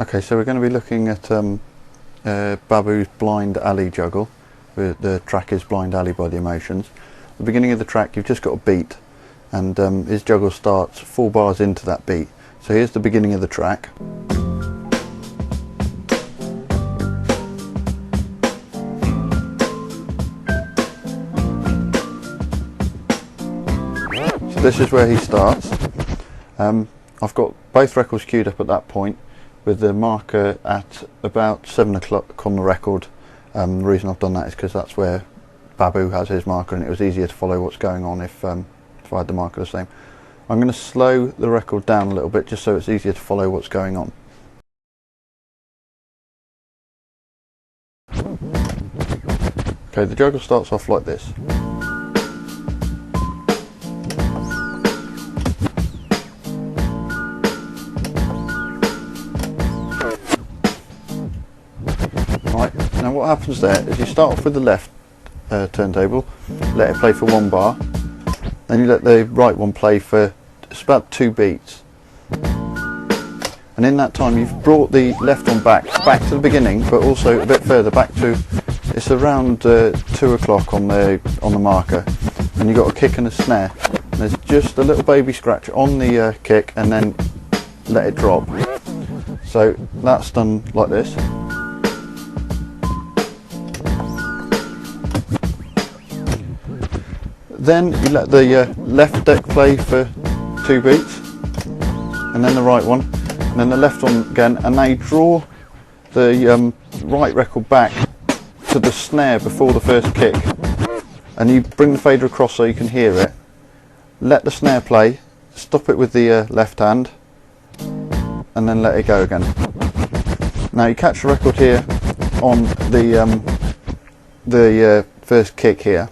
Okay, so we're going to be looking at Babu's Blind Alley Juggle. The track is Blind Alley by the Emotions. At the beginning of the track you've just got a beat, and his juggle starts 4 bars into that beat. So here's the beginning of the track. So this is where he starts. I've got both records queued up at that point, with the marker at about 7 o'clock on the record. The reason I've done that is because that's where Babu has his marker, and it was easier to follow what's going on if I had the marker the same. I'm going to slow the record down a little bit just so it's easier to follow what's going on. Okay, the juggle starts off like this. Right, now what happens there is you start off with the left turntable, let it play for 1 bar, then you let the right one play for it's about 2 beats, and in that time you've brought the left one back to the beginning, but also a bit further back to, it's around 2 o'clock on the marker, and you've got a kick and a snare, and there's just a little baby scratch on the kick, and then let it drop. So that's done like this. Then you let the left deck play for 2 beats, and then the right one, and then the left one again, and now you draw the right record back to the snare before the first kick, and you bring the fader across so you can hear it. Let the snare play, stop it with the left hand, and then let it go again. Now you catch the record here on the first kick here.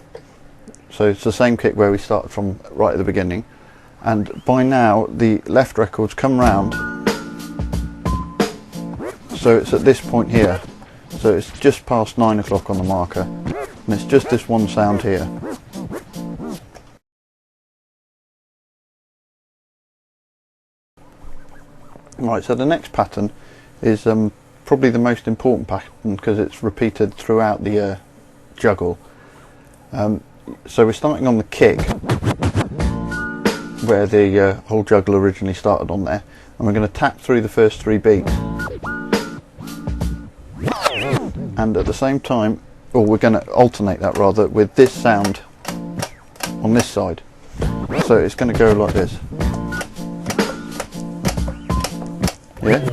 So it's the same kick where we started from right at the beginning, and by now the left record's come round, so it's at this point here, so it's just past 9 o'clock on the marker, and it's just this one sound here. Right, so the next pattern is probably the most important pattern because it's repeated throughout the juggle. So we're starting on the kick, where the whole juggle originally started on there, and we're going to tap through the first 3 beats, and at the same time, or we're going to alternate that rather, with this sound on this side. So it's going to go like this. Yeah?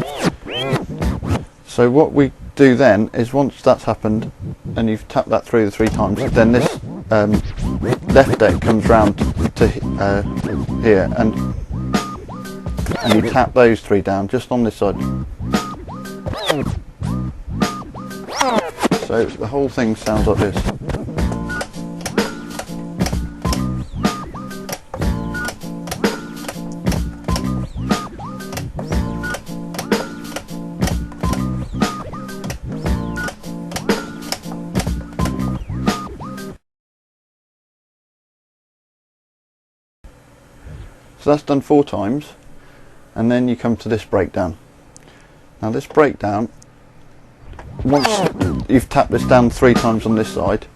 So what we do then is, once that's happened and you've tapped that through the 3 times, then this left deck comes round to here, and you tap those 3 down just on this side. So the whole thing sounds like this. So that's done 4 times, and then you come to this breakdown. Now this breakdown, once you've tapped this down 3 times on this side,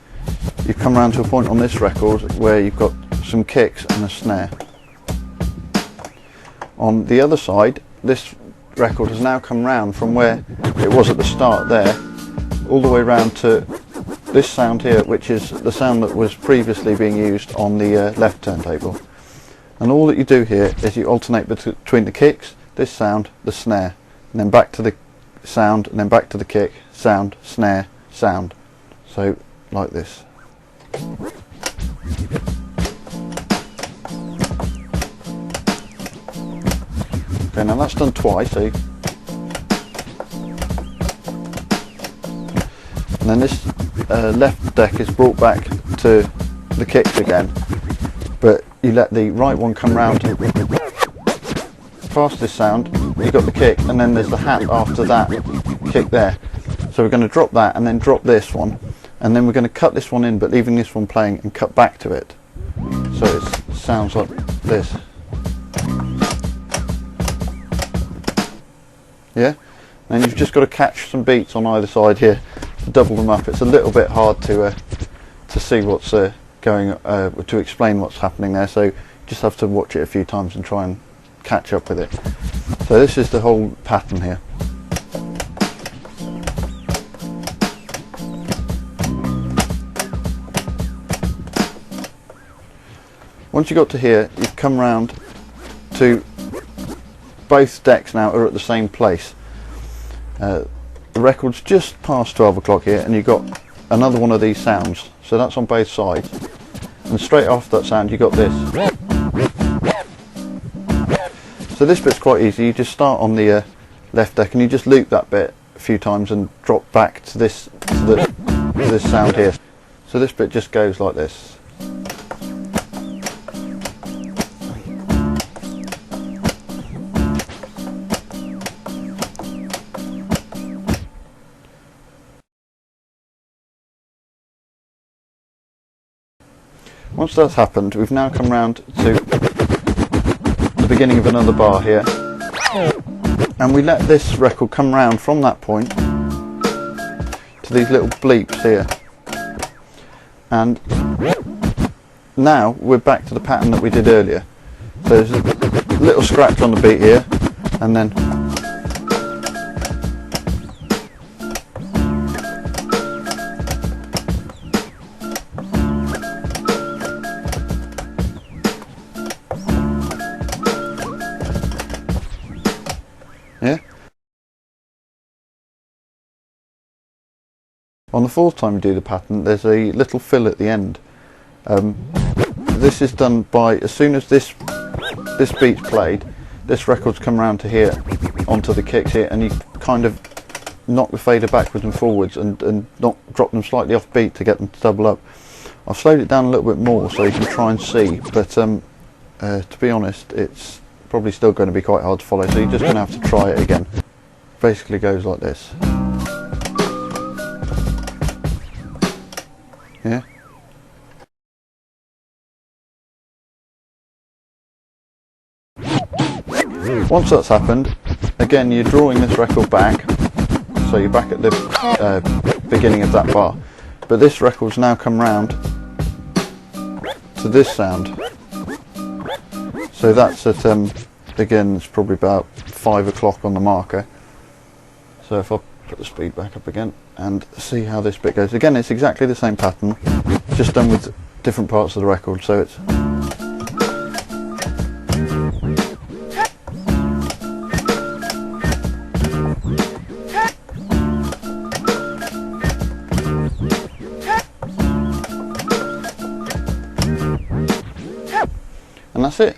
you've come around to a point on this record where you've got some kicks and a snare. On the other side, this record has now come round from where it was at the start there, all the way round to this sound here, which is the sound that was previously being used on the left turntable. And all that you do here is you alternate between the kicks, this sound, the snare, and then back to the sound, and then back to the kick, sound, snare, sound. So like this. Okay, now that's done twice, see? And then this left deck is brought back to the kicks again, but you let the right one come round past this sound, you've got the kick, and then there's the hat after that kick there. So we're going to drop that and then drop this one, and then we're going to cut this one in but leaving this one playing and cut back to it. So it sounds like this. Yeah? And you've just got to catch some beats on either side here to double them up. It's a little bit hard to see what's to explain what's happening there, so you just have to watch it a few times and try and catch up with it. So this is the whole pattern here. Once you got to here, you've come round to both decks now are at the same place. The record's just past 12 o'clock here, and you've got another one of these sounds. So that's on both sides. And straight after that sound, you got this. So this bit's quite easy. You just start on the left deck, and you just loop that bit a few times and drop back to this sound here. So this bit just goes like this. Once that's happened, we've now come round to the beginning of another bar here, and we let this record come round from that point to these little bleeps here, and now we're back to the pattern that we did earlier. So there's a little scratch on the beat here, and then yeah. On the fourth time we do the pattern, there's a little fill at the end. This is done by, as soon as this beat's played, this record's come round to here, onto the kicks here, and you kind of knock the fader backwards and forwards and drop them slightly off beat to get them to double up. I've slowed it down a little bit more so you can try and see, but to be honest, it's probably still going to be quite hard to follow, so you're just going to have to try it again. Basically goes like this. Yeah. Once that's happened, again you're drawing this record back, so you're back at the beginning of that bar, but this record's now come round to this sound. So that's at, again, it's probably about 5 o'clock on the marker. So if I put the speed back up again and see how this bit goes. Again, it's exactly the same pattern, just done with different parts of the record. So it's... and that's it.